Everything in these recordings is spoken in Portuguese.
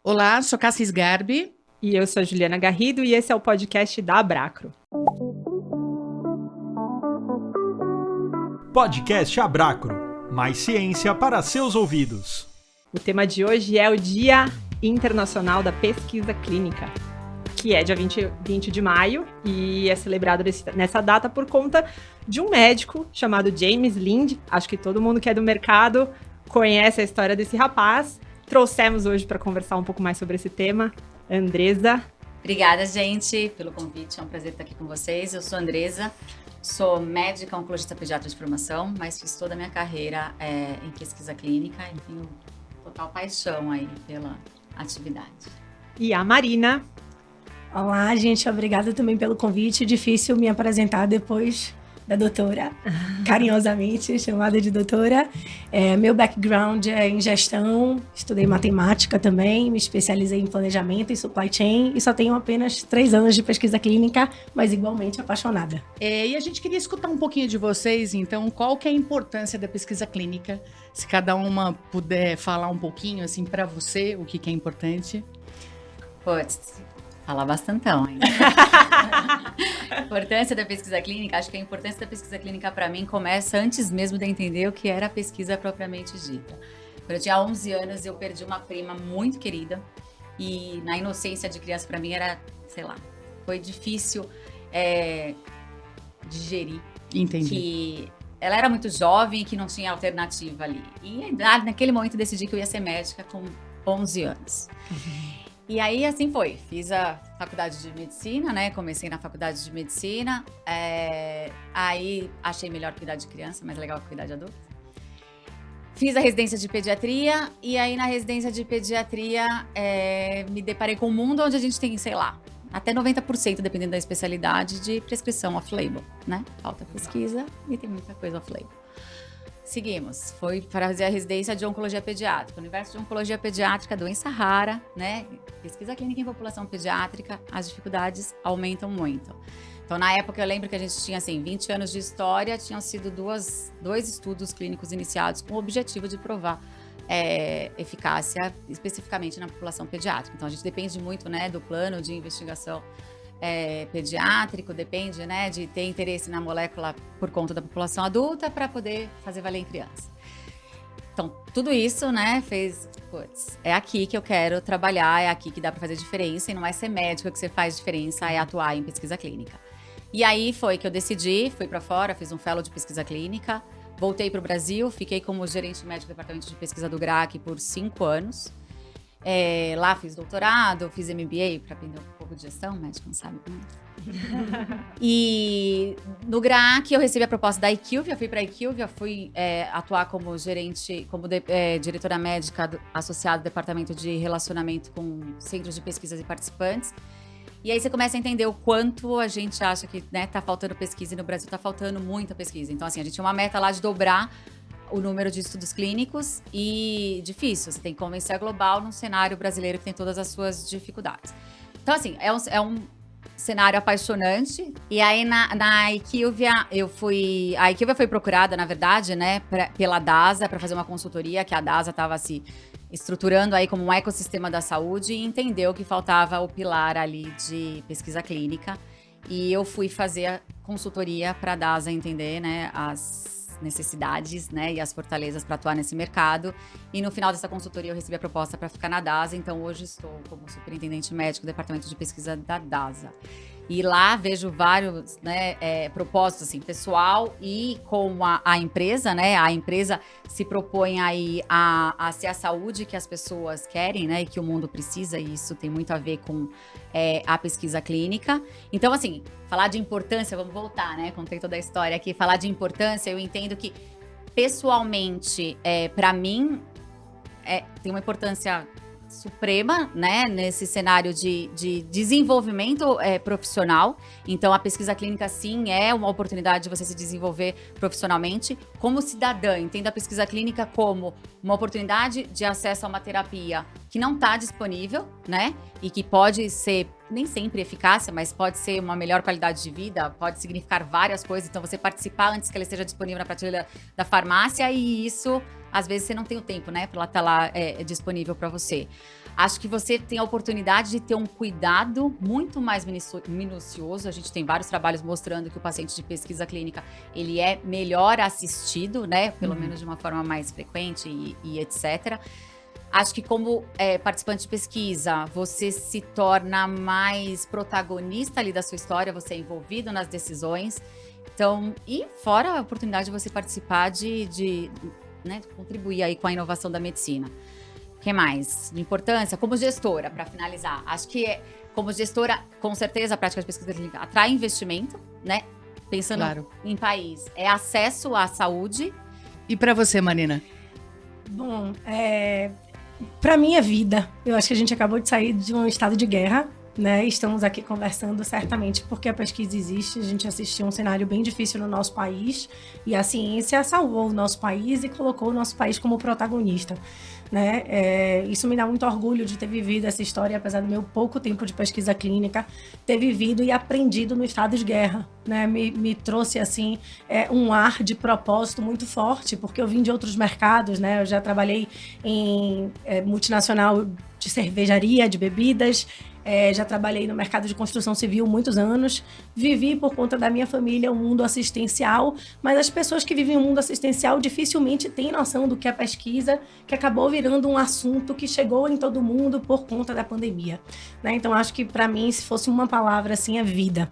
Olá, sou Cassis Garbi. E eu sou a Juliana Garrido e esse é o podcast da Abracro. Podcast Abracro, mais ciência para seus ouvidos. O tema de hoje é o Dia Internacional da Pesquisa Clínica, que é dia 20 de maio e é celebrado nessa data por conta de um médico chamado James Lind. Acho que todo mundo que é do mercado conhece a história desse rapaz. Trouxemos hoje para conversar um pouco mais sobre esse tema, Andresa. Obrigada, gente, pelo convite. É um prazer estar aqui com vocês. Eu sou Andresa, sou médica oncologista pediatra de formação, mas fiz toda a minha carreira em pesquisa clínica e tenho total paixão aí pela atividade. E a Marina. Olá, gente. Obrigada também pelo convite. Difícil me apresentar depois da doutora, carinhosamente chamada de doutora. Meu background é em gestão, estudei matemática também, me especializei em planejamento e supply chain e só tenho apenas 3 anos de pesquisa clínica, mas igualmente apaixonada. E a gente queria escutar um pouquinho de vocês, então, qual que é a importância da pesquisa clínica? Se cada uma puder falar um pouquinho, assim, para você, o que é importante. Putz, falar bastantão, hein? Importância da pesquisa clínica, acho que a importância da pesquisa clínica para mim começa antes mesmo de entender o que era a pesquisa propriamente dita. Quando eu tinha 11 anos, eu perdi uma prima muito querida e na inocência de criança para mim era, sei lá, foi difícil digerir. Entendi. Que ela era muito jovem e que não tinha alternativa ali. E naquele momento eu decidi que eu ia ser médica com 11 anos. E aí, assim foi. Fiz a faculdade de medicina, né? Comecei na faculdade de medicina. Aí, achei melhor cuidar de criança, mais legal que cuidar de adulto. Fiz a residência de pediatria. E aí, na residência de pediatria, me deparei com um mundo onde a gente tem, sei lá, até 90%, dependendo da especialidade, de prescrição off-label, né? Falta pesquisa e tem muita coisa off-label. Seguimos, foi para fazer a residência de oncologia pediátrica. O universo de oncologia pediátrica, doença rara, né? Pesquisa clínica em população pediátrica, as dificuldades aumentam muito. Então, na época, eu lembro que a gente tinha, assim, 20 anos de história, tinham sido dois estudos clínicos iniciados com o objetivo de provar eficácia especificamente na população pediátrica. Então, a gente depende muito, né, do plano de investigação pediátrico, depende, né, de ter interesse na molécula por conta da população adulta para poder fazer valer em criança. Então, tudo isso, né, fez, é aqui que eu quero trabalhar, é aqui que dá para fazer diferença e não é ser médico que você faz diferença, é atuar em pesquisa clínica. E aí foi que eu decidi, fui para fora, fiz um fellow de pesquisa clínica, voltei para o Brasil, fiquei como gerente médico do departamento de pesquisa do GRAC por 5 anos. Lá fiz doutorado, fiz MBA para aprender um pouco de gestão, médico não sabe como é. E no GRAC eu recebi a proposta da IQVIA, fui para a IQVIA, fui atuar como gerente, como diretora médica associada ao departamento de relacionamento com centros de pesquisas e participantes. E aí você começa a entender o quanto a gente acha que, né, tá faltando pesquisa e no Brasil tá faltando muita pesquisa. Então, assim, a gente tinha uma meta lá de dobrar o número de estudos clínicos e difícil, você tem que convencer a global num cenário brasileiro que tem todas as suas dificuldades. Então, assim, é um cenário apaixonante. E aí, na IQVIA, a IQVIA foi procurada, na verdade, né, pela DASA, para fazer uma consultoria, que a DASA estava se estruturando aí como um ecossistema da saúde e entendeu que faltava o pilar ali de pesquisa clínica. E eu fui fazer a consultoria para a DASA entender, né, as necessidades, né, e as fortalezas para atuar nesse mercado. E no final dessa consultoria eu recebi a proposta para ficar na DASA, então hoje estou como superintendente médico do departamento de pesquisa da DASA. E lá vejo vários, né, propósitos, assim, pessoal e com a empresa, né? A empresa se propõe aí a ser a saúde que as pessoas querem, né? E que o mundo precisa, e isso tem muito a ver com a pesquisa clínica. Então, assim, falar de importância, vamos voltar, né? Contei toda a história aqui. Falar de importância, eu entendo que, pessoalmente, para mim, tem uma importância suprema, né, nesse cenário de desenvolvimento profissional. Então, a pesquisa clínica, sim, é uma oportunidade de você se desenvolver profissionalmente. Como cidadã, entendo a pesquisa clínica como uma oportunidade de acesso a uma terapia que não está disponível, né, e que pode ser nem sempre eficácia, mas pode ser uma melhor qualidade de vida, pode significar várias coisas. Então, você participar antes que ela esteja disponível na prateleira da farmácia e isso, às vezes, você não tem o tempo, né, para ela estar lá disponível para você. Acho que você tem a oportunidade de ter um cuidado muito mais minucioso. A gente tem vários trabalhos mostrando que o paciente de pesquisa clínica, ele é melhor assistido, né? Pelo menos de uma forma mais frequente e etc. Acho que como participante de pesquisa, você se torna mais protagonista ali da sua história, você é envolvido nas decisões. Então, e fora a oportunidade de você participar né, contribuir aí com a inovação da medicina. O que mais? De importância, como gestora, para finalizar. Acho que, como gestora, com certeza, a prática de pesquisa clínica atrai investimento, né? Pensando em país. É acesso à saúde. E para você, Marina? Bom, para mim é vida. Eu acho que a gente acabou de sair de um estado de guerra, né? Estamos aqui conversando certamente porque a pesquisa existe. A gente assistiu um cenário bem difícil no nosso país e a ciência salvou o nosso país e colocou o nosso país como protagonista. Né? Isso me dá muito orgulho de ter vivido essa história, apesar do meu pouco tempo de pesquisa clínica, ter vivido e aprendido no estado de guerra. Né? Me trouxe assim um ar de propósito muito forte, porque eu vim de outros mercados, né? Eu já trabalhei em multinacional de cervejaria, de bebidas, já trabalhei no mercado de construção civil muitos anos, vivi por conta da minha família o mundo assistencial, mas as pessoas que vivem o mundo assistencial dificilmente têm noção do que é pesquisa, que acabou virando um assunto que chegou em todo mundo por conta da pandemia. Né? Então, acho que para mim, se fosse uma palavra assim, é vida.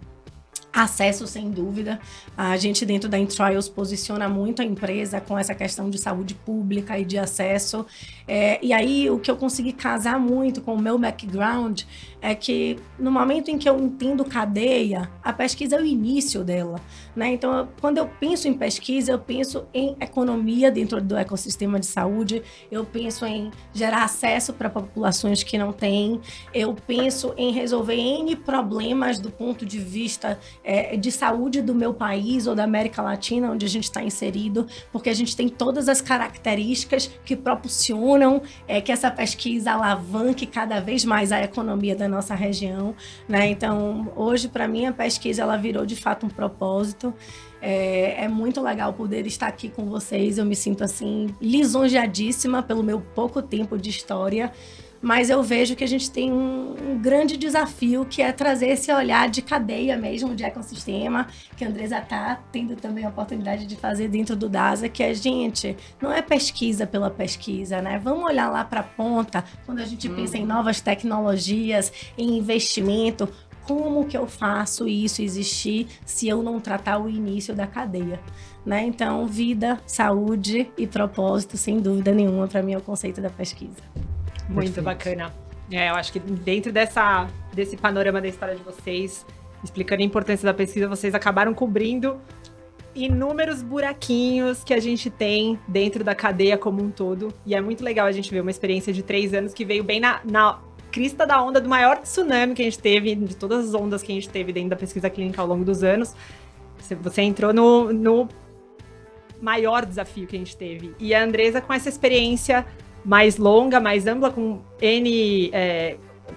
Acesso, sem dúvida. A gente dentro da InTrials posiciona muito a empresa com essa questão de saúde pública e de acesso. E aí, o que eu consegui casar muito com o meu background é que no momento em que eu entendo cadeia, a pesquisa é o início dela. Né? Então, quando eu penso em pesquisa, eu penso em economia dentro do ecossistema de saúde, eu penso em gerar acesso para populações que não têm, eu penso em resolver N problemas do ponto de vista de saúde do meu país ou da América Latina, onde a gente está inserido, porque a gente tem todas as características que proporcionam que essa pesquisa alavanque cada vez mais a economia da nossa região. Né? Então, hoje, para mim, a pesquisa ela virou, de fato, um propósito. É muito legal poder estar aqui com vocês. Eu me sinto, assim, lisonjeadíssima pelo meu pouco tempo de história. Mas eu vejo que a gente tem um grande desafio, que é trazer esse olhar de cadeia mesmo, de ecossistema, que a Andresa está tendo também a oportunidade de fazer dentro do DASA, que é, gente, não é pesquisa pela pesquisa, né? Vamos olhar lá para a ponta, quando a gente pensa em novas tecnologias, em investimento, como que eu faço isso existir se eu não tratar o início da cadeia? Né? Então, vida, saúde e propósito, sem dúvida nenhuma, para mim é o conceito da pesquisa. Muito bacana. Eu acho que dentro desse panorama da história de vocês, explicando a importância da pesquisa, vocês acabaram cobrindo inúmeros buraquinhos que a gente tem dentro da cadeia como um todo. E é muito legal a gente ver uma experiência de 3 anos que veio bem na crista da onda do maior tsunami que a gente teve, de todas as ondas que a gente teve dentro da pesquisa clínica ao longo dos anos. Você entrou no maior desafio que a gente teve. E a Andresa, com essa experiência mais longa, mais ampla, com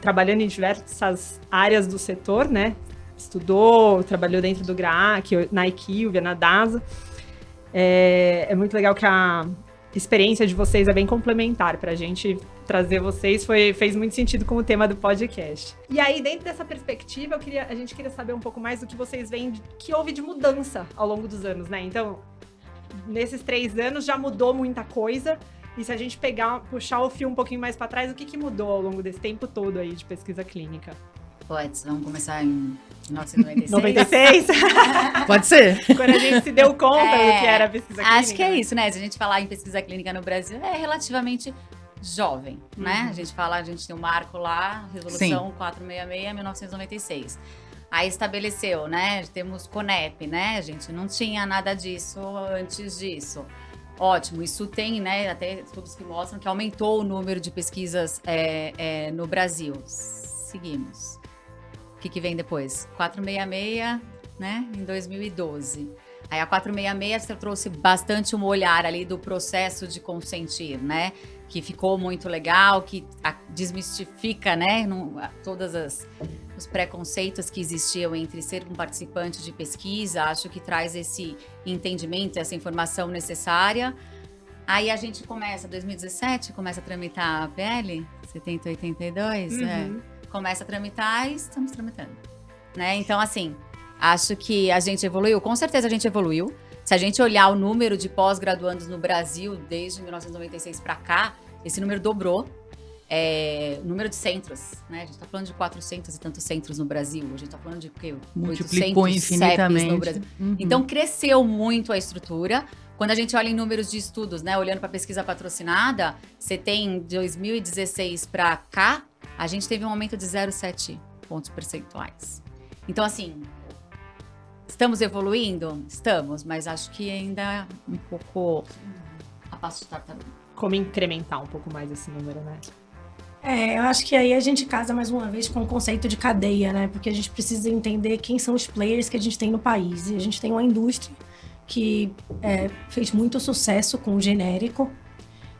trabalhando em diversas áreas do setor, né? Estudou, trabalhou dentro do GRAAC, na IQVIA, na DASA. É muito legal que a experiência de vocês é bem complementar para a gente trazer vocês, fez muito sentido com o tema do podcast. E aí, dentro dessa perspectiva, a gente queria saber um pouco mais do que vocês veem, que houve de mudança ao longo dos anos, né? Então, nesses 3 anos já mudou muita coisa. E se a gente puxar o fio um pouquinho mais para trás, o que mudou ao longo desse tempo todo aí de pesquisa clínica? Pode, vamos começar em 1996? 96? Pode ser. Quando a gente se deu conta do que era a pesquisa clínica. Acho que é isso, né? Se a gente falar em pesquisa clínica no Brasil, é relativamente jovem, né? A gente tem um marco lá, Resolução 466, 1996. Aí estabeleceu, né? Temos CONEP, né? A gente não tinha nada disso antes disso. Ótimo, isso tem, né, até estudos que mostram que aumentou o número de pesquisas no Brasil. Seguimos. O que vem depois? 466, né, em 2012. Aí a 466 trouxe bastante um olhar ali do processo de consentir, né? que ficou muito legal, que desmistifica, né, todas os preconceitos que existiam entre ser um participante de pesquisa. Acho que traz esse entendimento, essa informação necessária. Aí a gente começa, 2017, começa a tramitar a PL 7082, começa a tramitar e estamos tramitando, né? Então, assim, acho que a gente evoluiu, com certeza a gente evoluiu. Se a gente olhar o número de pós-graduandos no Brasil desde 1996 para cá, esse número dobrou. O número de centros, né? A gente tá falando de 400 e tantos centros no Brasil. A gente tá falando de o quê? Multiplicou 800 infinitamente. CEPs no Brasil. Então, cresceu muito a estrutura. Quando a gente olha em números de estudos, né? Olhando para pesquisa patrocinada, você tem de 2016 para cá, a gente teve um aumento de 0,7 pontos percentuais. Então, assim, estamos evoluindo? Estamos, mas acho que ainda um pouco a passo de tartaruga. Como incrementar um pouco mais esse número, né? Eu acho que aí a gente casa mais uma vez com o conceito de cadeia, né? Porque a gente precisa entender quem são os players que a gente tem no país. E a gente tem uma indústria que fez muito sucesso com o genérico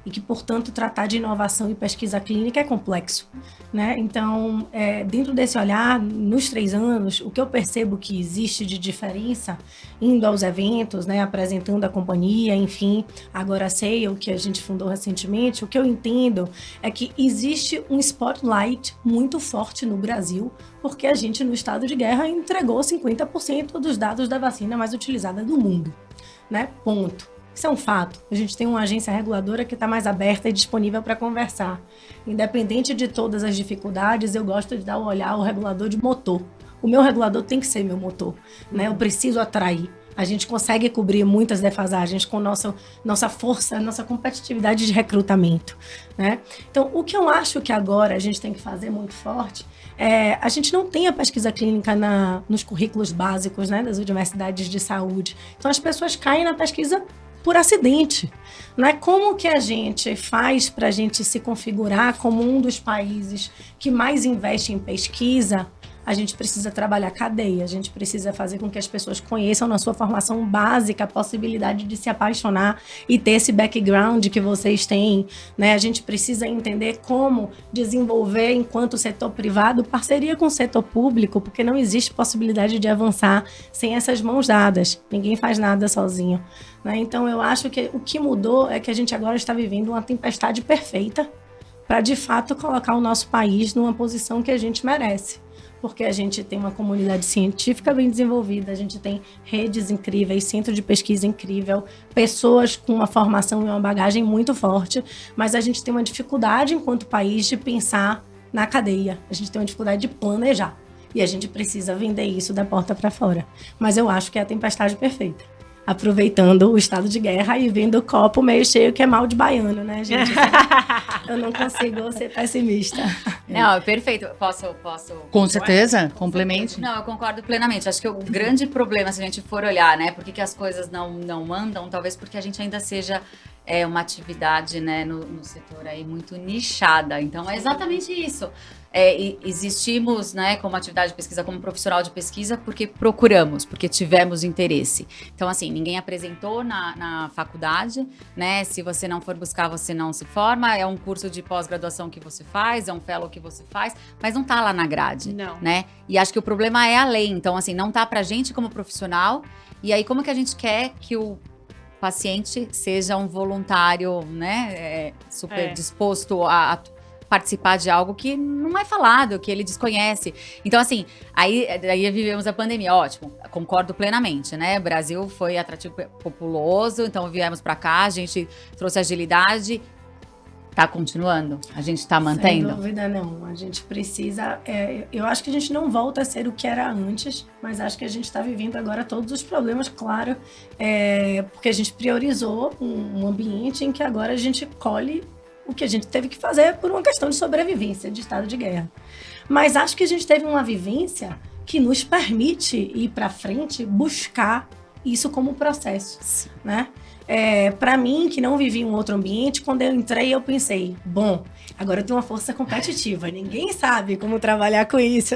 e que, portanto, tratar de inovação e pesquisa clínica é complexo, né? Então, dentro desse olhar, nos 3 anos, o que eu percebo que existe de diferença, indo aos eventos, né, apresentando a companhia, enfim, agora sei o que a gente fundou recentemente, o que eu entendo é que existe um spotlight muito forte no Brasil, porque a gente, no estado de guerra, entregou 50% dos dados da vacina mais utilizada do mundo, né? Ponto. Isso é um fato. A gente tem uma agência reguladora que está mais aberta e disponível para conversar. Independente de todas as dificuldades, eu gosto de dar o olhar ao regulador de motor. O meu regulador tem que ser meu motor, né? Eu preciso atrair. A gente consegue cobrir muitas defasagens com nossa força, nossa competitividade de recrutamento, né? Então, o que eu acho que agora a gente tem que fazer muito forte a gente não tem a pesquisa clínica nos currículos básicos, né, das universidades de saúde. Então, as pessoas caem na pesquisa por acidente, né? Como que a gente faz para a gente se configurar como um dos países que mais investe em pesquisa? A gente precisa trabalhar cadeia, a gente precisa fazer com que as pessoas conheçam na sua formação básica a possibilidade de se apaixonar e ter esse background que vocês têm, né? A gente precisa entender como desenvolver, enquanto setor privado, parceria com o setor público, porque não existe possibilidade de avançar sem essas mãos dadas. Ninguém faz nada sozinho, né? Então, eu acho que o que mudou é que a gente agora está vivendo uma tempestade perfeita para, de fato, colocar o nosso país numa posição que a gente merece. Porque a gente tem uma comunidade científica bem desenvolvida, a gente tem redes incríveis, centro de pesquisa incrível, pessoas com uma formação e uma bagagem muito forte, mas a gente tem uma dificuldade, enquanto país, de pensar na cadeia. A gente tem uma dificuldade de planejar. E a gente precisa vender isso da porta para fora. Mas eu acho que é a tempestade perfeita. Aproveitando o estado de guerra e vendo o copo meio cheio, que é mal de baiano, né, gente? Eu não consigo ser pessimista. Não, perfeito. Posso Com certeza, complemente. Não, eu concordo plenamente. Acho que o grande problema, se a gente for olhar, né, por que as coisas não andam, talvez porque a gente ainda seja uma atividade, né, no setor aí muito nichada. Então, é exatamente isso. Existimos, né, como atividade de pesquisa, como profissional de pesquisa, porque procuramos, porque tivemos interesse. Então, assim, ninguém apresentou na faculdade, né? Se você não for buscar, você não se forma. É um curso de pós-graduação que você faz, é um fellow que você faz, mas não tá lá na grade, Não. né? E acho que o problema é a lei. Então, assim, não tá pra gente como profissional. E aí, como que a gente quer que o paciente seja um voluntário, né, super disposto a participar de algo que não é falado, que ele desconhece. Então, assim, aí vivemos a pandemia. Ótimo, concordo plenamente, né? O Brasil foi atrativo populoso, então viemos para cá, a gente trouxe agilidade. Tá continuando? A gente tá mantendo? Sem dúvida, não. A gente precisa... eu acho que a gente não volta a ser o que era antes, mas acho que a gente está vivendo agora todos os problemas, claro, porque a gente priorizou um ambiente em que agora a gente colhe o que a gente teve que fazer por uma questão de sobrevivência, de estado de guerra. Mas acho que a gente teve uma vivência que nos permite ir para frente, buscar isso como processo, né? Para mim, que não vivi um outro ambiente, quando eu entrei, eu pensei, bom, agora eu tenho uma força competitiva. Ninguém sabe como trabalhar com isso.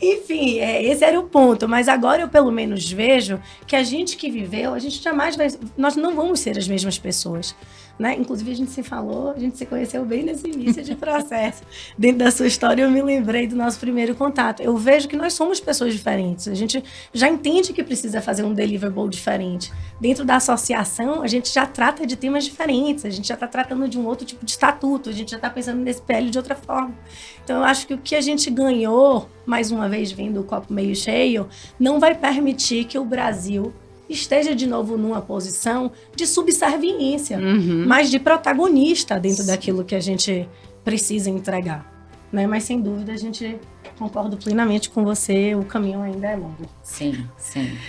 Enfim, esse era o ponto. Mas agora eu, pelo menos, vejo que a gente que viveu, a gente jamais vai... Nós não vamos ser as mesmas pessoas. Né? Inclusive, a gente se falou, a gente se conheceu bem nesse início de processo. Dentro da sua história, eu me lembrei do nosso primeiro contato. Eu vejo que nós somos pessoas diferentes. A gente já entende que precisa fazer um deliverable diferente. Dentro da associação, a gente já trata de temas diferentes. A gente já está tratando de um outro tipo de estatuto. A gente já está pensando nesse PL de outra forma. Então, eu acho que o que a gente ganhou, mais uma vez, vendo o copo meio cheio, não vai permitir que o Brasil esteja de novo numa posição de subserviência, mas de protagonista dentro daquilo que a gente precisa entregar. Né? Mas, sem dúvida, a gente concordo plenamente com você, o caminho ainda é longo. Sim,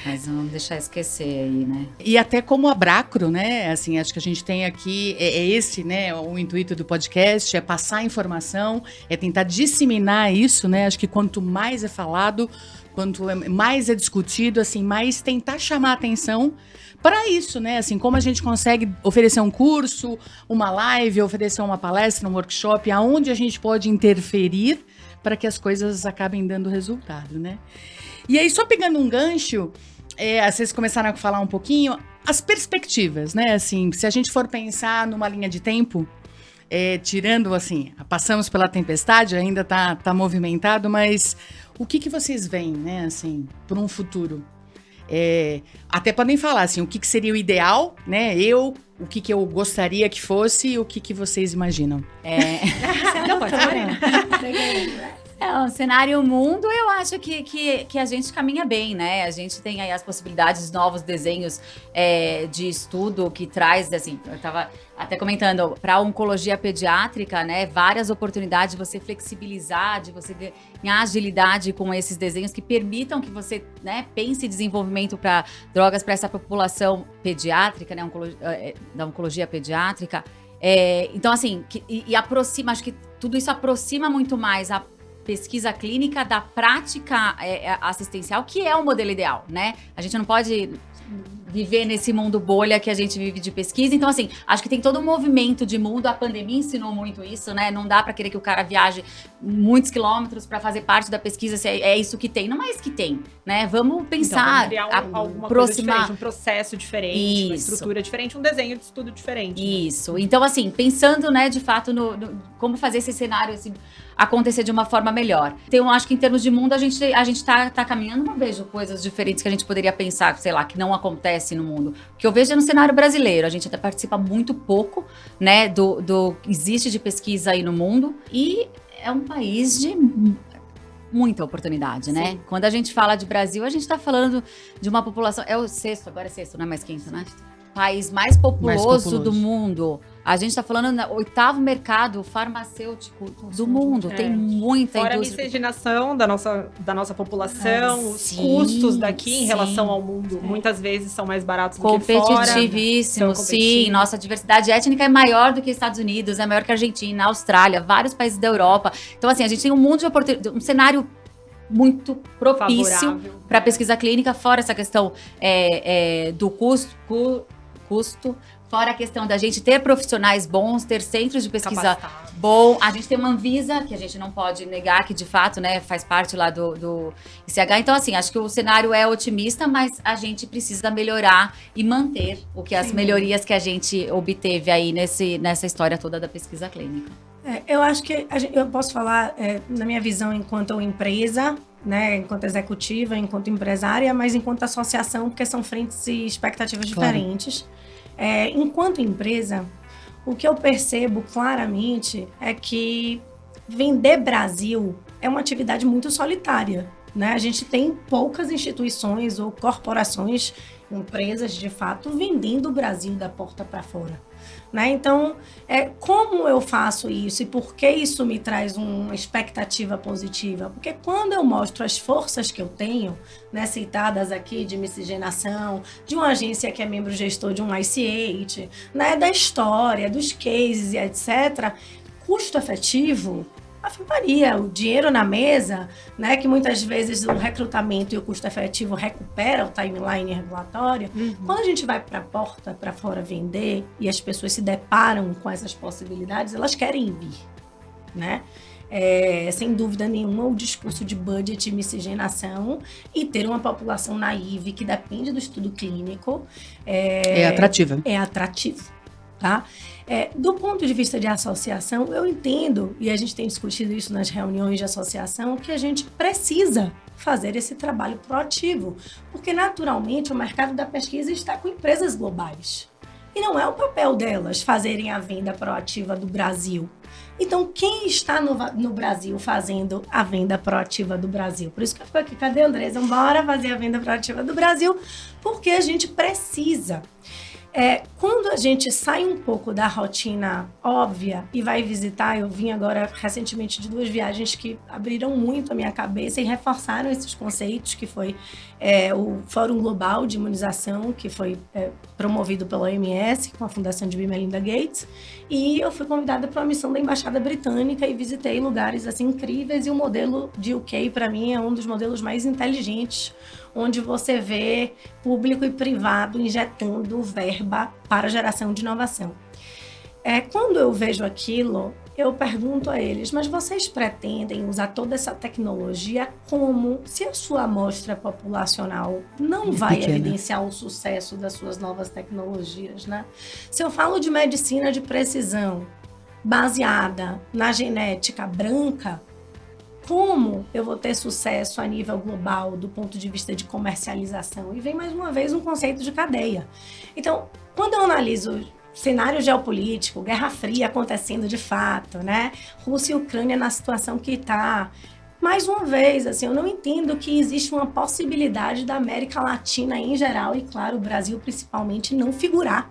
mas não deixar esquecer aí, né? E até como a Bracro, né? Assim, acho que a gente tem aqui, esse, né? O intuito do podcast é passar informação, é tentar disseminar isso, né? Acho que quanto mais é falado, quanto mais é discutido, assim, mais tentar chamar a atenção para isso, né? Assim, como a gente consegue oferecer um curso, uma live, oferecer uma palestra, um workshop, aonde a gente pode interferir para que as coisas acabem dando resultado, né? E aí, só pegando um gancho, vocês começaram a falar um pouquinho, as perspectivas, né? Assim, se a gente for pensar numa linha de tempo, tirando, assim, passamos pela tempestade, ainda tá movimentado, mas o que vocês veem, né, assim, para um futuro? Até podem falar, assim, o que seria o ideal, né, o que eu gostaria que fosse e o que vocês imaginam. Não, pode ser. O cenário mundo, eu acho que a gente caminha bem, né? A gente tem aí as possibilidades de novos desenhos de estudo que traz, assim, eu estava até comentando, para a oncologia pediátrica, né? Várias oportunidades de você flexibilizar, de você ganhar agilidade com esses desenhos que permitam que você, né, pense em desenvolvimento para drogas para essa população pediátrica, né? Da oncologia pediátrica. Então, assim, aproxima, acho que tudo isso aproxima muito mais a pesquisa clínica da prática assistencial, que é o modelo ideal, né? A gente não pode viver nesse mundo bolha que a gente vive de pesquisa. Então, assim, acho que tem todo um movimento de mundo. A pandemia ensinou muito isso, né? Não dá para querer que o cara viaje muitos quilômetros para fazer parte da pesquisa, se é isso que tem. Não é isso que tem, né? Vamos pensar, então, vamos criar alguma coisa diferente, um processo diferente, uma estrutura diferente, um desenho de estudo diferente. Isso. Né? Então, assim, pensando, né, de fato, no como fazer esse cenário, assim, acontecer de uma forma melhor. Então, acho que em termos de mundo, a gente tá caminhando, não vejo coisas diferentes que a gente poderia pensar, sei lá, que não acontece no mundo. O que eu vejo é no cenário brasileiro, a gente até participa muito pouco, né, do existe de pesquisa aí no mundo, e é um país de muita oportunidade, né? Sim. Quando a gente fala de Brasil, a gente tá falando de uma população, agora é sexto, não é mais quinto, né? País mais populoso do mundo. A gente está falando do 8º mercado farmacêutico do mundo. Tem muita Fora indústria. A miscigenação da nossa população, os custos daqui em relação ao mundo, muitas vezes são mais baratos do que fora. Competitivíssimo, sim. Nossa diversidade étnica é maior do que Estados Unidos, é maior que a Argentina, a Austrália, vários países da Europa. Então, assim, a gente tem um mundo de oportunidade, um cenário muito propício para pesquisa clínica, fora essa questão do custo, fora a questão da gente ter profissionais bons, ter centros de pesquisa bom. A gente tem uma Anvisa, que a gente não pode negar que, de fato, né, faz parte lá do ICH. Então, assim, acho que o cenário é otimista, mas a gente precisa melhorar e manter as melhorias que a gente obteve aí nessa história toda da pesquisa clínica. Eu acho que eu posso falar, na minha visão, enquanto empresa, né, enquanto executiva, enquanto empresária, mas enquanto associação, porque são frentes e expectativas diferentes. Enquanto empresa, o que eu percebo claramente é que vender Brasil é uma atividade muito solitária, né? A gente tem poucas instituições ou corporações, empresas, de fato, vendendo o Brasil da porta para fora. Né? Então, como eu faço isso e por que isso me traz uma expectativa positiva? Porque quando eu mostro as forças que eu tenho, né, citadas aqui de miscigenação, de uma agência que é membro gestor de um ICH, né, da história, dos cases e etc., custo efetivo, Ave Maria, o dinheiro na mesa, né, que muitas vezes o recrutamento e o custo efetivo recupera o timeline regulatório. Quando a gente vai para a porta, para fora vender, e as pessoas se deparam com essas possibilidades, elas querem vir, né? Sem dúvida nenhuma, o discurso de budget e miscigenação e ter uma população naive que depende do estudo clínico É atrativa. É atrativo, tá? Do ponto de vista de associação, eu entendo, e a gente tem discutido isso nas reuniões de associação, que a gente precisa fazer esse trabalho proativo, porque naturalmente o mercado da pesquisa está com empresas globais. E não é o papel delas fazerem a venda proativa do Brasil. Então, quem está no Brasil fazendo a venda proativa do Brasil? Por isso que eu fico aqui, cadê a Andresa? Bora fazer a venda proativa do Brasil, porque a gente precisa. Quando a gente sai um pouco da rotina óbvia e vai visitar, eu vim agora recentemente de 2 viagens que abriram muito a minha cabeça e reforçaram esses conceitos, que foi o Fórum Global de Imunização, que foi promovido pela OMS, com a Fundação de Bill e Melinda Gates, e eu fui convidada para uma missão da Embaixada Britânica e visitei lugares assim incríveis, e o modelo de UK, para mim, é um dos modelos mais inteligentes, onde você vê público e privado injetando verba para geração de inovação. Quando eu vejo aquilo, eu pergunto a eles, mas vocês pretendem usar toda essa tecnologia como, se a sua amostra populacional não vai evidenciar o sucesso das suas novas tecnologias, né? Se eu falo de medicina de precisão baseada na genética branca, como eu vou ter sucesso a nível global do ponto de vista de comercialização? E vem mais uma vez um conceito de cadeia. Então, quando eu analiso cenário geopolítico, Guerra Fria acontecendo de fato, né? Rússia e Ucrânia na situação que está. Mais uma vez, assim, eu não entendo que existe uma possibilidade da América Latina em geral, e claro, o Brasil principalmente, não figurar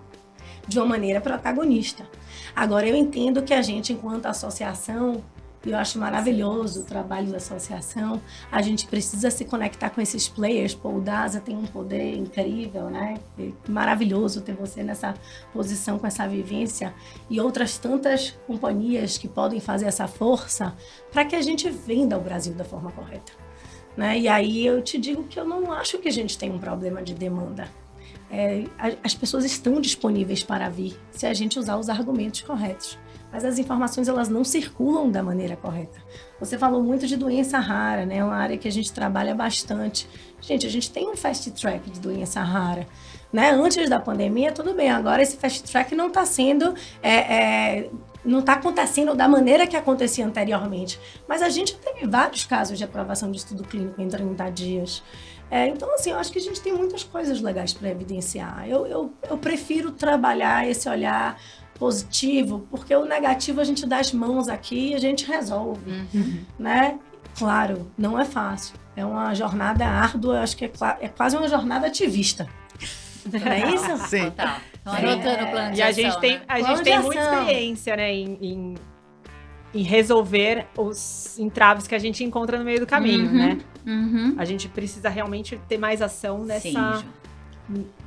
de uma maneira protagonista. Agora, eu entendo que a gente, enquanto associação, eu acho maravilhoso o trabalho da associação. A gente precisa se conectar com esses players. Pô, o DASA tem um poder incrível, né? É maravilhoso ter você nessa posição, com essa vivência. E outras tantas companhias que podem fazer essa força para que a gente venda o Brasil da forma correta, né? E aí eu te digo que eu não acho que a gente tem um problema de demanda. As pessoas estão disponíveis para vir se a gente usar os argumentos corretos. Mas as informações, elas não circulam da maneira correta. Você falou muito de doença rara, né? É uma área que a gente trabalha bastante. Gente, a gente tem um fast track de doença rara, né? Antes da pandemia, tudo bem. Agora esse fast track não está sendo... não está acontecendo da maneira que acontecia anteriormente. Mas a gente teve vários casos de aprovação de estudo clínico em 30 dias. Então, assim, eu acho que a gente tem muitas coisas legais para evidenciar. Eu prefiro trabalhar esse olhar positivo, porque o negativo a gente dá as mãos aqui e a gente resolve, né? Claro, não é fácil. É uma jornada árdua, acho que é quase uma jornada ativista. Não é isso? Sim. Total. Então, anotando o plano de E a ação, gente tem, né? a Plano gente de tem muita ação. experiência, né, em resolver os entraves que a gente encontra no meio do caminho, né? A gente precisa realmente ter mais ação Sim, nessa... Ju.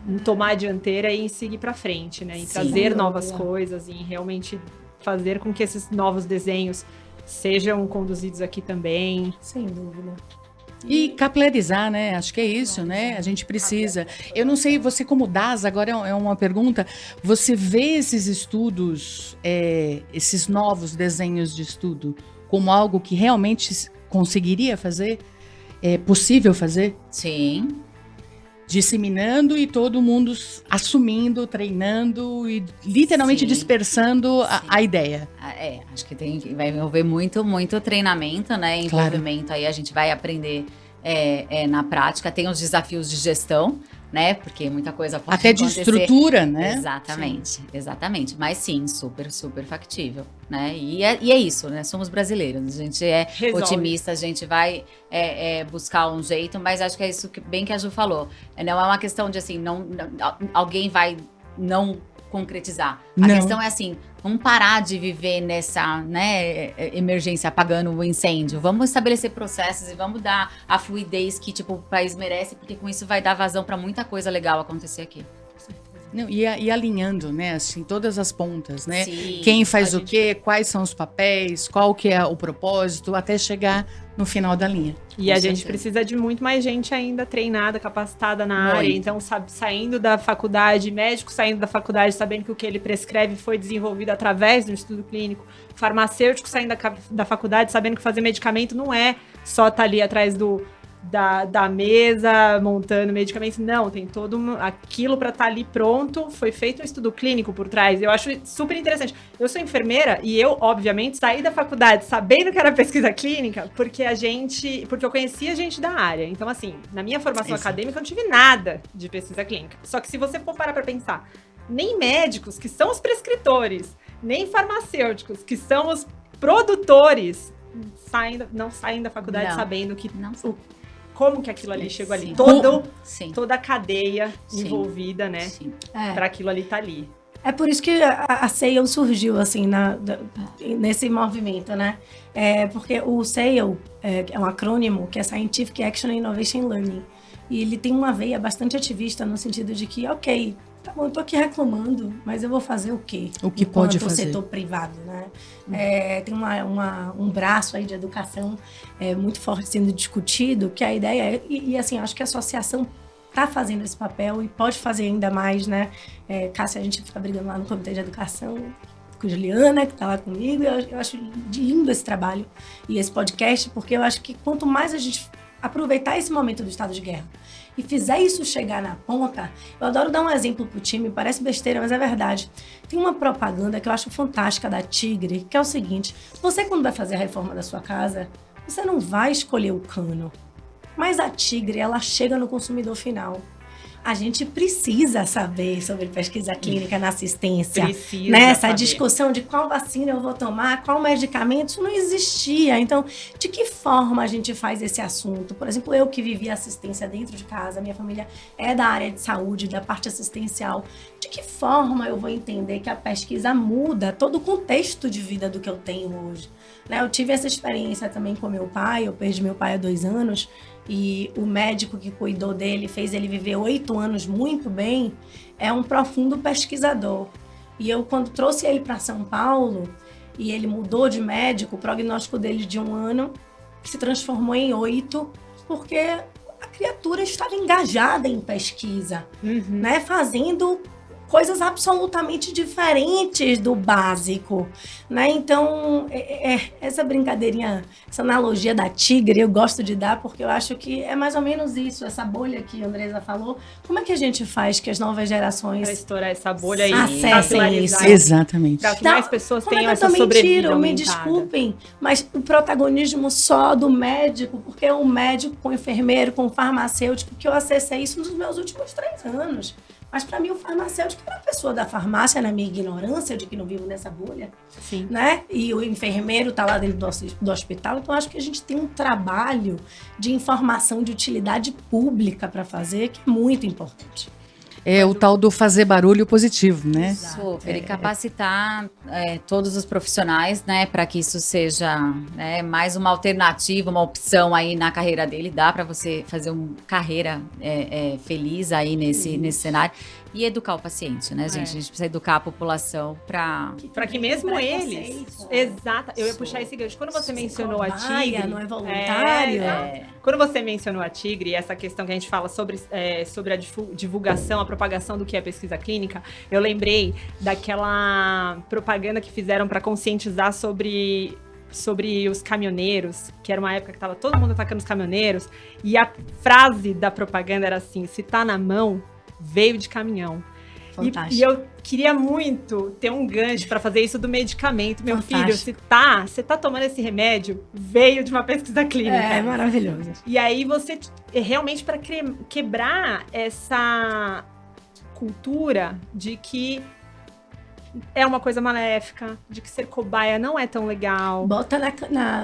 em tomar a dianteira e em seguir pra frente, né? Em Sim. trazer novas coisas, em realmente fazer com que esses novos desenhos sejam conduzidos aqui também. Sem dúvida. E capilarizar, né? Acho que é isso, né? A gente precisa. Eu não sei, você como DAS, agora é uma pergunta, você vê esses estudos, esses novos desenhos de estudo, como algo que realmente conseguiria fazer? É possível fazer? Sim. Disseminando e todo mundo assumindo, treinando e literalmente Sim. dispersando a ideia. Acho que vai envolver muito treinamento, né? Claro. Envolvimento aí, a gente vai aprender na prática. Tem os desafios de gestão, né? Porque muita coisa pode Até de acontecer. estrutura, né? Exatamente. Mas sim, super factível, né? E é isso, né? Somos brasileiros, a gente é Resolve. otimista, a gente vai buscar um jeito, mas acho que é isso que a Ju falou. Não é uma questão de assim, alguém vai não concretizar. A Não. questão é assim, vamos parar de viver nessa, né, emergência, apagando o incêndio. Vamos estabelecer processos e vamos dar a fluidez que, tipo, o país merece, porque com isso vai dar vazão para muita coisa legal acontecer aqui. Não, e alinhando, né, assim, todas as pontas, né? Sim, Quem faz a o quê, quais são os papéis, qual que é o propósito, até chegar no final da linha. E Com a gente certeza. precisa de muito mais gente ainda treinada, capacitada na Muito. área. Então, saindo da faculdade, médico saindo da faculdade, sabendo que o que ele prescreve foi desenvolvido através do estudo clínico. Farmacêutico saindo da faculdade, sabendo que fazer medicamento não é só estar ali atrás da mesa, montando medicamentos. Não, tem todo aquilo para estar ali pronto. Foi feito um estudo clínico por trás. Eu acho super interessante. Eu sou enfermeira e eu, obviamente, saí da faculdade sabendo que era pesquisa clínica, porque eu conhecia gente da área. Então, assim, na minha formação Exato. acadêmica, eu não tive nada de pesquisa clínica. Só que se você for parar para pensar, nem médicos, que são os prescritores, nem farmacêuticos, que são os produtores, não saem da faculdade Não. sabendo que Não como que aquilo ali chegou ali. Sim. Sim. Toda a cadeia Sim. envolvida, né? Sim. Pra aquilo ali tá ali. É por isso que a SAIL surgiu, assim, nesse movimento, né? Porque o SAIL é um acrônimo que é Scientific Action and Innovation Learning. E ele tem uma veia bastante ativista no sentido de que, ok, tá bom, eu tô aqui reclamando, mas eu vou fazer o quê? O que pode Enquanto fazer. setor privado, né? Tem um braço aí de educação muito forte sendo discutido, que a ideia é... E assim, acho que a associação tá fazendo esse papel e pode fazer ainda mais, né? Cássia, a gente fica brigando lá no Comitê de Educação com Juliana, que tá lá comigo, e eu acho lindo esse trabalho e esse podcast, porque eu acho que quanto mais a gente aproveitar esse momento do estado de guerra e fizer isso chegar na ponta, eu adoro dar um exemplo pro time, parece besteira, mas é verdade. Tem uma propaganda que eu acho fantástica da Tigre, que é o seguinte: você quando vai fazer a reforma da sua casa, você não vai escolher o cano, mas a Tigre, ela chega no consumidor final. A gente precisa saber sobre pesquisa clínica na assistência. Precisa Nessa saber. discussão de qual vacina eu vou tomar, qual medicamento, isso não existia. Então, de que forma a gente faz esse assunto? Por exemplo, eu que vivi assistência dentro de casa, minha família é da área de saúde, da parte assistencial. De que forma eu vou entender que a pesquisa muda todo o contexto de vida do que eu tenho hoje? Né? Eu tive essa experiência também com meu pai, eu perdi meu pai há 2 anos, e o médico que cuidou dele fez ele viver 8 anos muito bem, é um profundo pesquisador. E eu, quando trouxe ele para São Paulo, e ele mudou de médico, o prognóstico dele de 1 ano se transformou em 8, porque a criatura estava engajada em pesquisa, né? Fazendo coisas absolutamente diferentes do básico, né? Então, essa brincadeirinha, essa analogia da tigre, eu gosto de dar, porque eu acho que é mais ou menos isso, essa bolha que a Andresa falou. Como é que a gente faz que as novas Pra gerações estourar essa bolha aí. acessem capitalizar, isso? Exatamente. Pra que Não, mais pessoas Como é tenham que eu essa também sobrevida tiro? Me aumentada. desculpem, mas o protagonismo só do médico, porque é um médico com enfermeiro, com farmacêutico, que eu acessei isso nos meus últimos 3 anos. Mas para mim o farmacêutico era a pessoa da farmácia, na minha ignorância de que não vivo nessa bolha, Sim. né? E o enfermeiro tá lá dentro do hospital, então acho que a gente tem um trabalho de informação de utilidade pública para fazer que é muito importante. É o tal do fazer barulho positivo, né? Super, e capacitar todos os profissionais, né, para que isso seja mais uma alternativa, uma opção aí na carreira dele. Dá para você fazer uma carreira feliz aí nesse cenário. E educar o paciente, né, gente? A gente precisa educar a população para... Pra que mesmo eles... Exato. Eu ia puxar esse gancho. Quando você mencionou a Tigre... Não é voluntário. Quando você mencionou a Tigre, essa questão que a gente fala sobre a divulgação, a propagação do que é pesquisa clínica, eu lembrei daquela propaganda que fizeram para conscientizar sobre os caminhoneiros, que era uma época que tava todo mundo atacando os caminhoneiros, e a frase da propaganda era assim: se tá na mão, veio de caminhão. Fantástico. E eu queria muito ter um gancho para fazer isso do medicamento. Meu Fantástico. filho, você tá tomando esse remédio, veio de uma pesquisa clínica. É maravilhoso. E aí você, realmente, para quebrar essa cultura de que é uma coisa maléfica, de que ser cobaia não é tão legal. Bota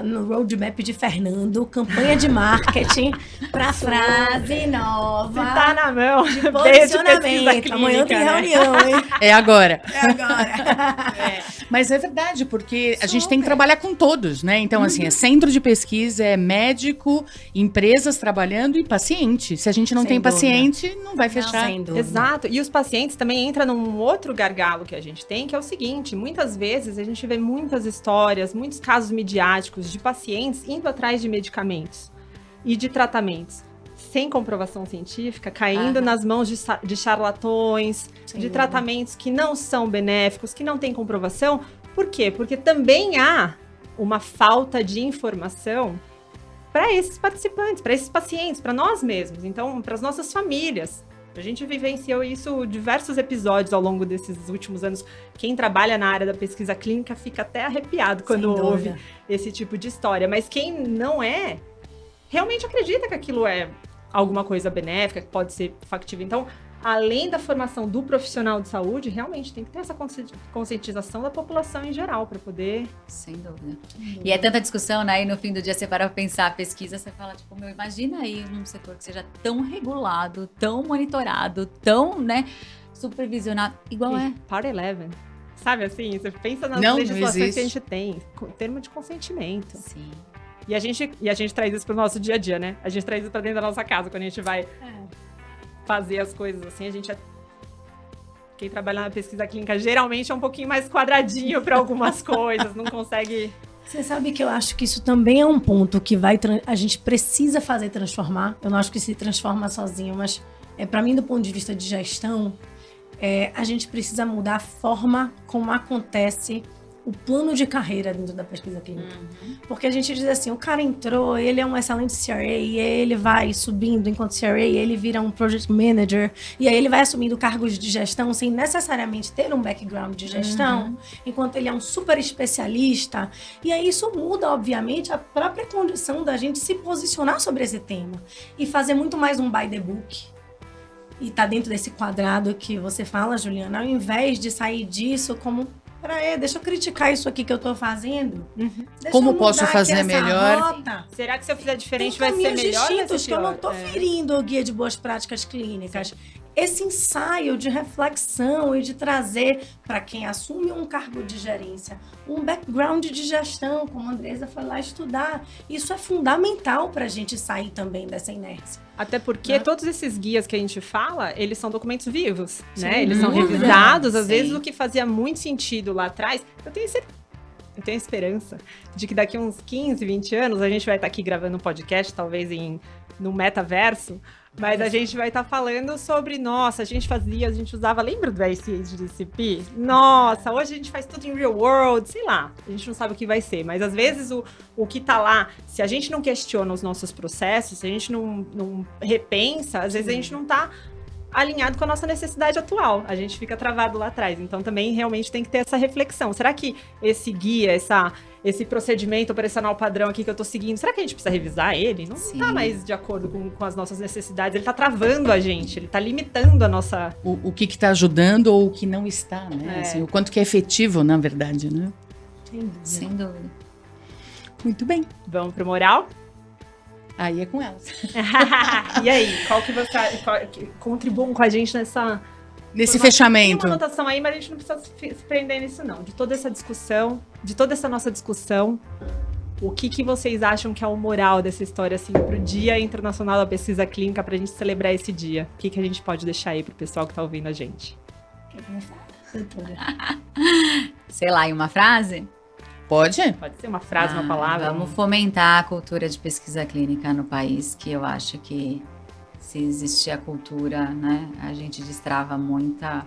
no roadmap de Fernando, campanha de marketing pra frase nova. Se tá na mão, De beijo, pesquisa posicionamento. Amanhã clínica, tem né? reunião, hein? É agora. É agora. Mas é verdade, porque a gente tem que trabalhar com todos, né? Então, assim, é centro de pesquisa, é médico, empresas trabalhando e paciente. Se a gente não Sem tem dúvida. paciente, não vai fechar. Sem dúvida. Exato. E os pacientes também entram num outro gargalo que a gente tem, que é o seguinte: muitas vezes a gente vê muitas histórias, muitos casos midiáticos de pacientes indo atrás de medicamentos e de tratamentos sem comprovação científica, caindo nas mãos de charlatões, Sem de dúvida. tratamentos que não são benéficos, que não têm comprovação. Por quê? Porque também há uma falta de informação para esses participantes, para esses pacientes, para nós mesmos, então, para as nossas famílias. A gente vivenciou isso em diversos episódios ao longo desses últimos anos. Quem trabalha na área da pesquisa clínica fica até arrepiado quando Sem ouve dúvida. esse tipo de história. Mas quem não é, realmente acredita que aquilo é alguma coisa benéfica, que pode ser factível. Então, além da formação do profissional de saúde, realmente tem que ter essa conscientização da população em geral para poder... Sem dúvida. E é tanta discussão, né? E no fim do dia você para pra pensar a pesquisa, você fala, tipo, meu, imagina aí num setor que seja tão regulado, tão monitorado, tão, né, supervisionado, igual é. Part 11. Sabe assim? Você pensa nas Não legislações que a existe. gente tem, termo de consentimento. Sim. E a gente traz isso pro nosso dia a dia, né? A gente traz isso pra dentro da nossa casa, quando a gente vai fazer as coisas assim, a gente é... Quem trabalha na pesquisa clínica geralmente é um pouquinho mais quadradinho para algumas coisas, não consegue... Você sabe que eu acho que isso também é um ponto que a gente precisa fazer transformar. Eu não acho que se transforma sozinho, mas para mim, do ponto de vista de gestão, a gente precisa mudar a forma como acontece o plano de carreira dentro da pesquisa clínica. Porque a gente diz assim, o cara entrou, ele é um excelente CRA, e aí ele vai subindo enquanto CRA, e ele vira um project manager, e aí ele vai assumindo cargos de gestão sem necessariamente ter um background de gestão, enquanto ele é um super especialista. E aí isso muda, obviamente, a própria condição da gente se posicionar sobre esse tema. E fazer muito mais um by the book. E tá dentro desse quadrado que você fala, Juliana, ao invés de sair disso como... deixa eu criticar isso aqui que eu tô fazendo. Deixa Como eu posso mudar fazer aqui essa melhor? rota. Será que se eu fizer diferente Tem vai ser caminhos melhor ou vai distintos ser que eu não pior? tô ferindo o guia de boas práticas clínicas. Esse ensaio de reflexão e de trazer para quem assume um cargo de gerência um background de gestão, como a Andresa foi lá estudar, isso é fundamental para a gente sair também dessa inércia. Até porque Né? todos esses guias que a gente fala, eles são documentos vivos, né? Sem Eles são dúvida. revisados. Às Sim. vezes o que fazia muito sentido lá atrás, eu tenho esperança de que daqui uns 15, 20 anos a gente vai estar aqui gravando um podcast, talvez no metaverso, mas a gente vai estar falando sobre, nossa, a gente usava, lembra do ICHDCP? Nossa, hoje a gente faz tudo em real world, sei lá, a gente não sabe o que vai ser, mas às vezes o que tá lá, se a gente não questiona os nossos processos, se a gente não repensa, às vezes a gente não tá alinhado com a nossa necessidade atual. A gente fica travado lá atrás. Então, também, realmente, tem que ter essa reflexão. Será que esse guia, esse procedimento operacional padrão aqui que eu tô seguindo, será que a gente precisa revisar ele? Não Sim. tá mais de acordo com as nossas necessidades. Ele tá travando a gente. Ele tá limitando a nossa... O que está ajudando ou o que não está, né? É. Assim, o quanto que é efetivo, na verdade, né? Sem dúvida. Sem dúvida. Muito bem. Vamos pro moral? Aí é com elas. E aí? Qual que você... contribuam com a gente nessa... Nesse Tem fechamento. uma anotação aí, mas a gente não precisa se prender nisso, não. De toda essa discussão, de toda essa nossa discussão, o que vocês acham que é o moral dessa história, assim, pro Dia Internacional da Pesquisa Clínica, pra gente celebrar esse dia? O que a gente pode deixar aí pro pessoal que tá ouvindo a gente? Quer começar, doutora? Sei lá, em uma frase? Pode? Pode ser uma frase, uma palavra? Vamos fomentar a cultura de pesquisa clínica no país, que eu acho que se existir a cultura, né, a gente destrava muita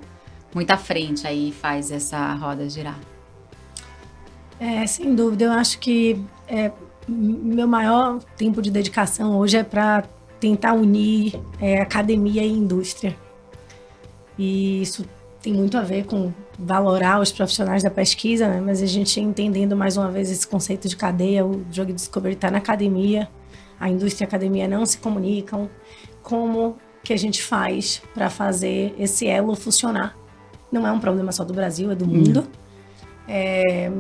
frente aí e faz essa roda girar. Sem dúvida, eu acho que meu maior tempo de dedicação hoje é para tentar unir academia e indústria. E isso tem muito a ver com valorar os profissionais da pesquisa, né? Mas a gente entendendo mais uma vez esse conceito de cadeia, o Drug Discovery está na academia, a indústria e a academia não se comunicam. Como que a gente faz para fazer esse elo funcionar? Não é um problema só do Brasil, é do mundo.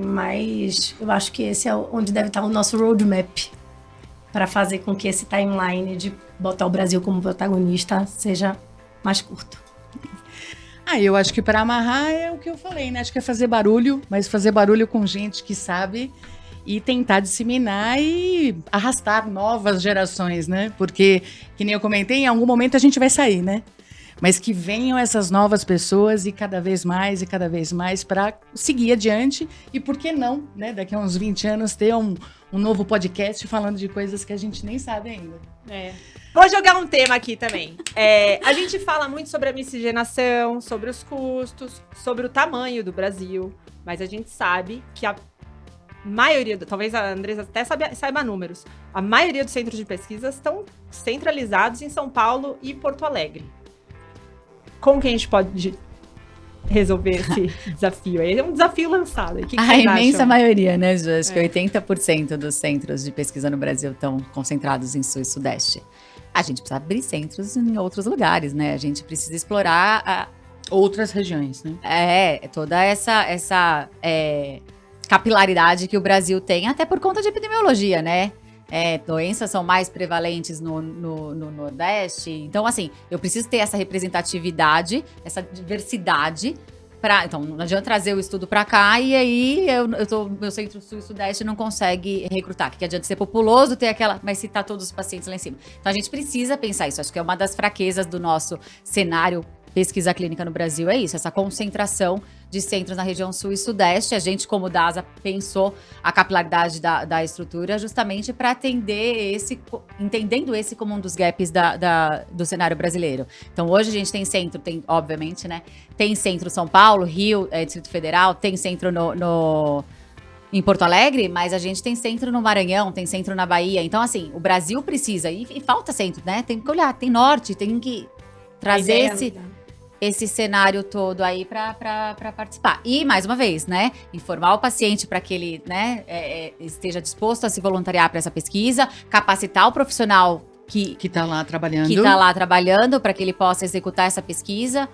Mas eu acho que esse é onde deve estar o nosso roadmap para fazer com que esse timeline de botar o Brasil como protagonista seja mais curto. Eu acho que para amarrar é o que eu falei, né? Acho que é fazer barulho, mas fazer barulho com gente que sabe e tentar disseminar e arrastar novas gerações, né? Porque, que nem eu comentei, em algum momento a gente vai sair, né? Mas que venham essas novas pessoas e cada vez mais para seguir adiante. E por que não, né? Daqui a uns 20 anos ter um novo podcast falando de coisas que a gente nem sabe ainda. Vou jogar um tema aqui também. A gente fala muito sobre a miscigenação, sobre os custos, sobre o tamanho do Brasil. Mas a gente sabe que a maioria, talvez a Andresa até saiba números, a maioria dos centros de pesquisa estão centralizados em São Paulo e Porto Alegre. Como que a gente pode resolver esse desafio? É um desafio lançado. O que A vocês imensa acham? maioria, né, Ju? Acho que 80% dos centros de pesquisa no Brasil estão concentrados em Sul e Sudeste. A gente precisa abrir centros em outros lugares, né? A gente precisa explorar Outras regiões, né? toda essa capilaridade que o Brasil tem, até por conta de epidemiologia, né? Doenças são mais prevalentes no Nordeste. Então, assim, eu preciso ter essa representatividade, essa diversidade. Então, não adianta trazer o estudo para cá e aí meu centro sul e sudeste não consegue recrutar. Que adianta ser populoso, ter mas se tá todos os pacientes lá em cima. Então, a gente precisa pensar isso. Acho que é uma das fraquezas do nosso cenário pesquisa clínica no Brasil, é isso, essa concentração de centros na região sul e sudeste. A gente, como DASA, pensou a capilaridade da estrutura justamente para entendendo esse como um dos gaps do cenário brasileiro. Então, hoje a gente tem centro, obviamente, né? Tem centro São Paulo, Rio, Distrito Federal, tem centro em Porto Alegre, mas a gente tem centro no Maranhão, tem centro na Bahia. Então, assim, o Brasil precisa, e falta centro, né? Tem que olhar, tem norte, tem que trazer esse cenário todo aí para participar. E, mais uma vez, né, informar o paciente para que ele, né, esteja disposto a se voluntariar para essa pesquisa, capacitar o profissional que está lá trabalhando. Que está lá trabalhando para que ele possa executar essa pesquisa.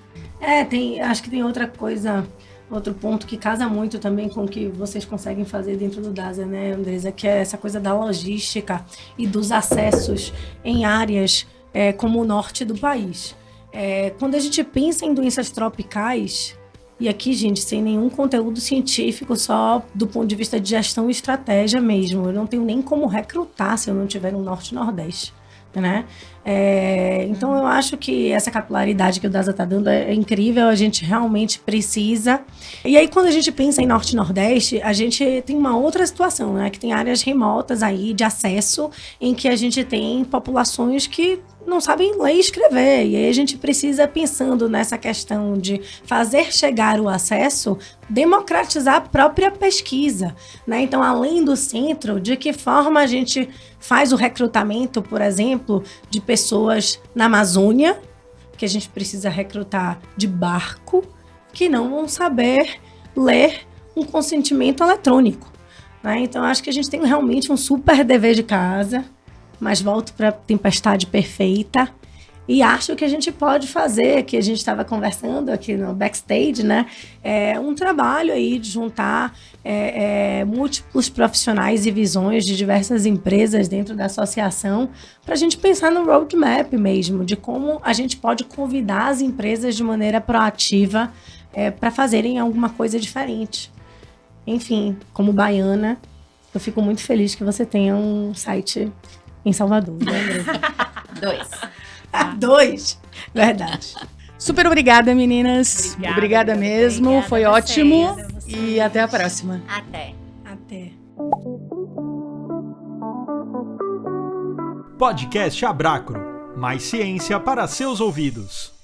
Acho que tem outra coisa, outro ponto que casa muito também com o que vocês conseguem fazer dentro do DASA, né, Andresa, que é essa coisa da logística e dos acessos em áreas como o norte do país. Quando a gente pensa em doenças tropicais, e aqui, gente, sem nenhum conteúdo científico, só do ponto de vista de gestão e estratégia mesmo, eu não tenho nem como recrutar se eu não tiver no Norte e Nordeste, né? Então, eu acho que essa capilaridade que o DASA está dando é incrível, a gente realmente precisa. E aí, quando a gente pensa em Norte e Nordeste, a gente tem uma outra situação, né? Que tem áreas remotas aí de acesso, em que a gente tem populações que não sabem ler e escrever. E aí a gente precisa, pensando nessa questão de fazer chegar o acesso, democratizar a própria pesquisa, né? Então, além do centro, de que forma a gente faz o recrutamento, por exemplo, de pessoas na Amazônia, que a gente precisa recrutar de barco, que não vão saber ler um consentimento eletrônico, né? Então, acho que a gente tem realmente um super dever de casa, mas volto para a tempestade perfeita. E acho que a gente pode fazer, que a gente estava conversando aqui no backstage, né? Um trabalho aí de juntar múltiplos profissionais e visões de diversas empresas dentro da associação, para a gente pensar no roadmap mesmo, de como a gente pode convidar as empresas de maneira proativa para fazerem alguma coisa diferente. Enfim, como baiana, eu fico muito feliz que você tenha um site em Salvador, né, Andresa? 2. Verdade. Super obrigada, meninas. Obrigada mesmo. Obrigada, foi vocês. ótimo. E até a próxima. Até. Podcast Abracro. Mais ciência para seus ouvidos.